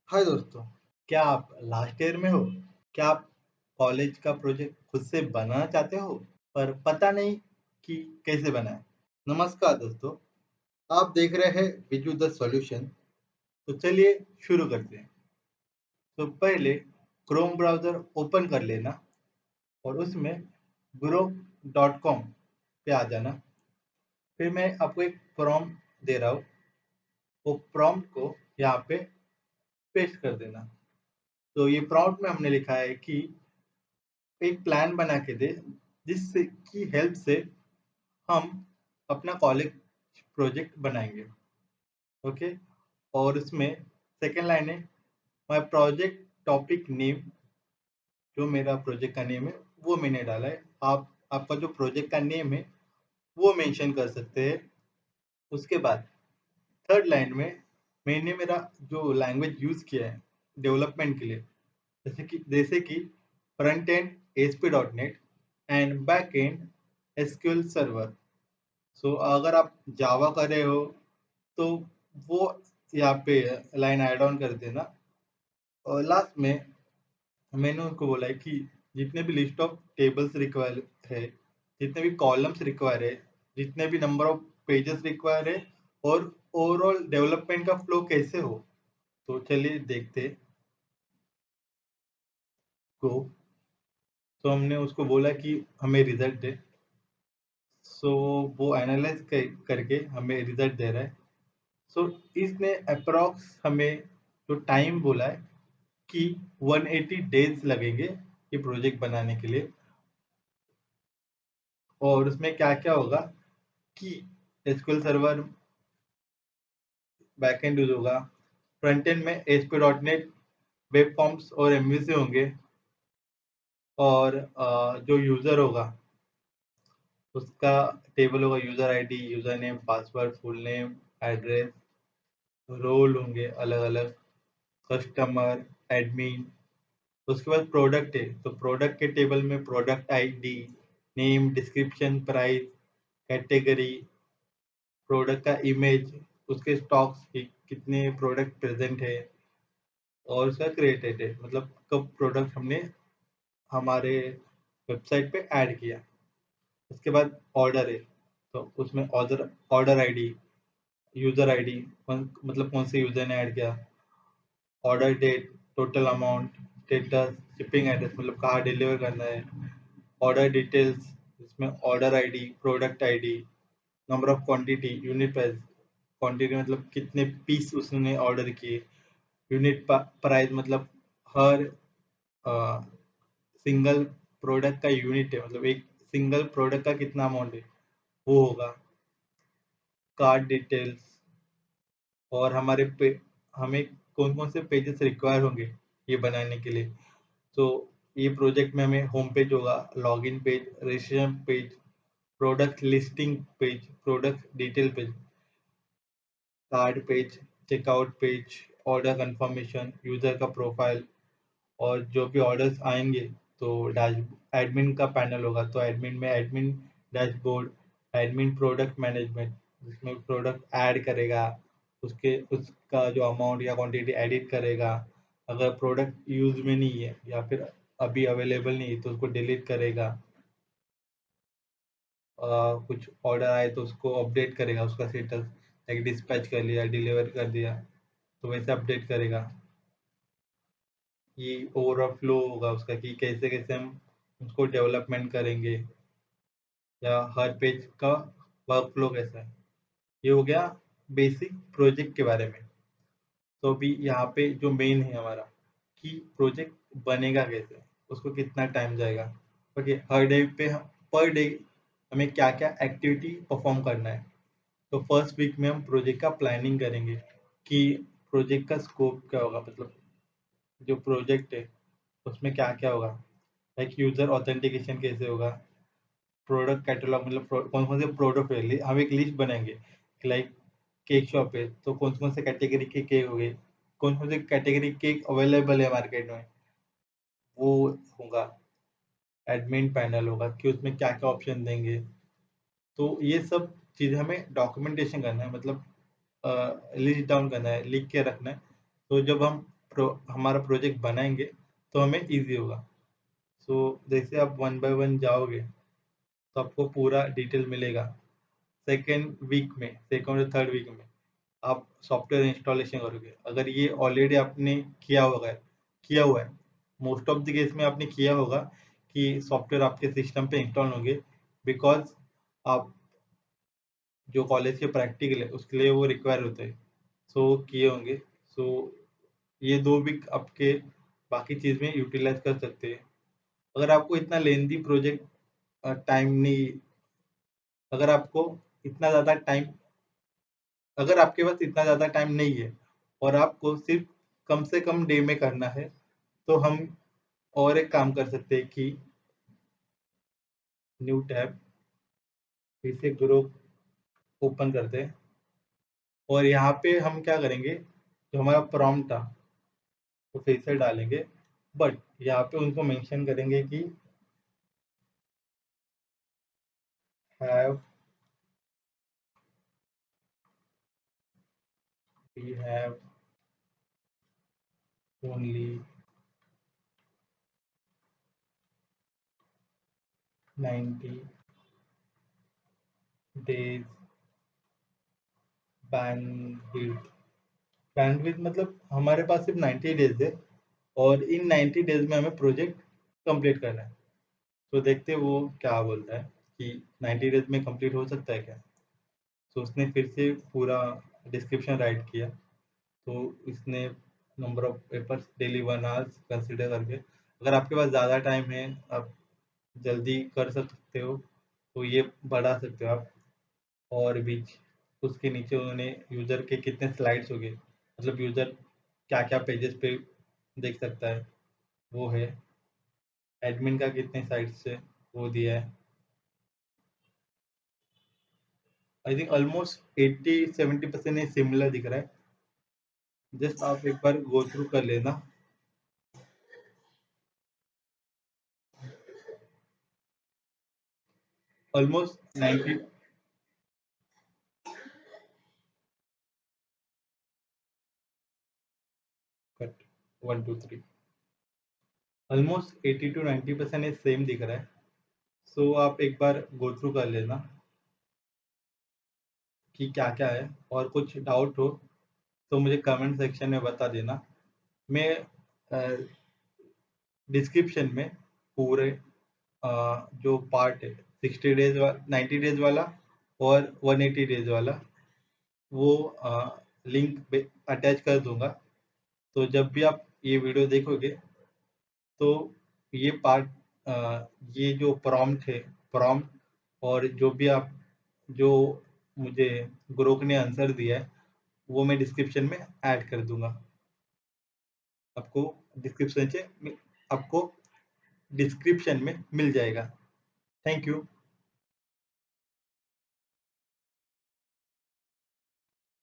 हाय दोस्तों, क्या आप लास्ट ईयर में हो? क्या आप कॉलेज का प्रोजेक्ट खुद से बनाना चाहते हो, पर पता नहीं कि कैसे बनाएं? नमस्कार दोस्तों, आप देख रहे हैं बिजू द सॉल्यूशन। तो चलिए शुरू करते हैं। तो पहले क्रोम ब्राउज़र ओपन कर लेना और उसमें grow.com पे आ जाना। फिर मैं आपको एक प्रॉम्प्ट दे रहा हूँ, वो प्रॉम्प्ट को यहाँ पे पेस्ट कर देना। तो ये प्रॉम्प्ट में हमने लिखा है कि एक प्लान बना के दे जिससे की हेल्प से हम अपना कॉलेज प्रोजेक्ट बनाएंगे। ओके। और उसमें सेकेंड लाइन है माय प्रोजेक्ट टॉपिक नेम। जो मेरा प्रोजेक्ट का नेम है वो मैंने डाला है। आप आपका जो प्रोजेक्ट का नेम है वो मेंशन कर सकते हैं। उसके बाद थर्ड लाइन में मैंने मेरा जो लैंग्वेज यूज़ किया है डेवलपमेंट के लिए, जैसे कि front end ASP.NET and back end SQL server. So अगर आप जावा कर रहे हो तो वो यहाँ पे लाइन ऐड ऑन कर देना। और लास्ट में मैंने उनको बोला है कि जितने भी लिस्ट ऑफ टेबल्स रिक्वायर है, जितने भी कॉलम्स रिक्वायर है, जितने भी नंबर ऑफ पेजेस रिक्वायर है और ओवरऑल डेवलपमेंट का फ्लो कैसे हो। तो चलिए देखते को। तो हमने उसको बोला कि हमें रिजल्ट दे। सो वो एनालाइज करके हमें रिजल्ट दे रहा है। सो इसने अप्रॉक्स हमें जो टाइम बोला है कि 180 डेज लगेंगे ये प्रोजेक्ट बनाने के लिए। और उसमें क्या-क्या होगा कि एसक्यूएल सर्वर बैकएंड यूज़ होगा, फ्रंट एंड में ASP.NET वेब फॉर्म्स और MVC होंगे। और जो यूज़र होगा उसका टेबल होगा, user ID, user name, password, full name, address, role होंगे अलग-अलग, कस्टमर, एडमिन। उसके बाद प्रोडक्ट है, तो प्रोडक्ट के टेबल में product ID, name, description, price, category, product का इमेज, उसके स्टॉक्स कितने प्रोडक्ट प्रेजेंट है और उसका क्रिएटेड है, मतलब कब प्रोडक्ट हमने हमारे वेबसाइट पे ऐड किया। उसके बाद ऑर्डर है, तो उसमें order order ID, user ID, मतलब कौन से यूजर ने ऐड किया, order date, total amount, status, shipping address मतलब कहाँ डिलीवर करना है, ऑर्डर डिटेल्स इसमें order ID, product ID, number of quantity, unit price, quantity मतलब कितने पीस उसने ऑर्डर किए, यूनिट प्राइस मतलब हर सिंगल प्रोडक्ट का यूनिट है, मतलब एक सिंगल प्रोडक्ट का कितना अमाउंट है वो होगा, कार्ड डिटेल्स। और हमें कौन कौन से पेजेस रिक्वायर होंगे ये बनाने के लिए। तो ये प्रोजेक्ट में हमें होम पेज होगा, login page, registration page, product listing page, product detail page, card page, checkout page, order confirmation, user का प्रोफाइल। और जो भी ऑर्डर्स आएंगे तो डैश एडमिन का पैनल होगा, तो एडमिन में admin dashboard, admin product management जिसमें प्रोडक्ट ऐड करेगा, उसके उसका जो अमाउंट या क्वांटिटी एडिट करेगा, अगर प्रोडक्ट यूज में नहीं है या फिर अभी अवेलेबल नहीं है तो उसको डिलीट करेगा। कुछ ऑर्डर आए तो उसको अपडेट करेगा, उसका स्टेटस लाइक डिस्पैच कर लिया, डिलीवर कर दिया, तो वैसे अपडेट करेगा। ये ओवरऑल फ्लो होगा उसका कि कैसे-कैसे हम उसको डेवलपमेंट करेंगे या हर पेज का वर्क फ्लो कैसा है। ये हो गया बेसिक प्रोजेक्ट के बारे में। तो अभी यहाँ पे जो मेन है हमारा कि प्रोजेक्ट बनेगा कैसे, उसको कितना टाइम जाएगा। ओके, हर डे पे हम पर डे हमें क्या-क्या एक्टिविटी परफॉर्म करना है। तो फर्स्ट वीक में हम प्रोजेक्ट का प्लानिंग करेंगे कि प्रोजेक्ट का स्कोप क्या होगा, मतलब जो प्रोजेक्ट है उसमें क्या-क्या होगा। लाइक यूजर ऑथेंटिकेशन कैसे होगा, प्रोडक्ट कैटलॉग मतलब कौन कौन से प्रोडक्ट है, हम एक लिस्ट बनाएंगे। लाइक केक शॉप है तो कौन कौन से कैटेगरी के केक हो गए, कौन कौन से कैटेगरी केक अवेलेबल है मार्केट में, वो होगा। एडमिन पैनल होगा कि उसमें क्या क्या ऑप्शन देंगे। तो ये सब चीज़ें हमें डॉक्यूमेंटेशन करना है, मतलब लिस्ट डाउन करना है, लिख के रखना है। तो जब हम हमारा प्रोजेक्ट बनाएंगे तो हमें इजी होगा। सो जैसे आप वन बाय वन जाओगे तो आपको पूरा डिटेल मिलेगा। सेकेंड और थर्ड वीक में आप सॉफ्टवेयर इंस्टॉलेशन करोगे। अगर ये ऑलरेडी आपने किया हुआ है, मोस्ट ऑफ द केस में आपने किया होगा कि सॉफ्टवेयर आपके सिस्टम पे इंस्टॉल होंगे, बिकॉज आप जो कॉलेज के प्रैक्टिकल है उसके लिए वो रिक्वायर होते हैं। सो किए होंगे। सो ये 2 वीक आपके बाकी चीज़ में यूटिलाइज कर सकते हैं। अगर आपको इतना लेंथी प्रोजेक्ट टाइम नहीं अगर आपको इतना ज़्यादा टाइम अगर आपके पास इतना ज़्यादा टाइम नहीं है और आपको सिर्फ कम से कम डे में करना है, तो हम और एक काम कर सकते हैं कि न्यू टैब, फिर से ग्रुप ओपन करते हैं और यहाँ पे हम क्या करेंगे, जो हमारा प्रॉम्प्ट था वो फिर से डालेंगे, बट यहाँ पे उनको मेंशन करेंगे कि have we have only 90 days bandwidth. Bandwidth मतलब हमारे पास सिर्फ 90 डेज है और इन 90 डेज में हमें प्रोजेक्ट कंप्लीट करना है। तो देखते हैं वो क्या बोलता है कि 90 डेज में कंप्लीट हो सकता है क्या। तो उसने फिर से पूरा डिस्क्रिप्शन राइट किया। तो इसने number of papers daily 1 hours consider करके, अगर आपके पास ज़्यादा टाइम है, आप जल्दी कर सकते हो, तो ये बढ़ा सकते हो आप। और बीच उसके नीचे उन्होंने यूज़र के कितने स्लाइड्स हो गए, मतलब यूज़र क्या क्या पेजेस पे देख सकता है वो है। एडमिन का कितने साइट्स है वो दिया है। आई थिंक ऑलमोस्ट 80-70% सिमिलर दिख रहा है। जस्ट आप एक बार गो थ्रू कर लेना। Almost 90 cut 1 2 3 almost 80 to 90% same दिख रहा है। सो आप एक बार गो थ्रू कर लेना कि क्या क्या है, और कुछ डाउट हो तो मुझे कमेंट सेक्शन में बता देना। मैं डिस्क्रिप्शन में पूरे जो पार्ट है 60 डेज 90 डेज वाला और 180 डेज वाला, वो लिंक अटैच कर दूंगा। तो जब भी आप ये वीडियो देखोगे तो ये पार्ट, ये जो प्रॉम्प्ट है, प्रॉम्प्ट और जो भी आप जो मुझे ग्रोक ने आंसर दिया है वो मैं डिस्क्रिप्शन में ऐड कर दूंगा। आपको डिस्क्रिप्शन से आपको डिस्क्रिप्शन में मिल जाएगा। Thank you.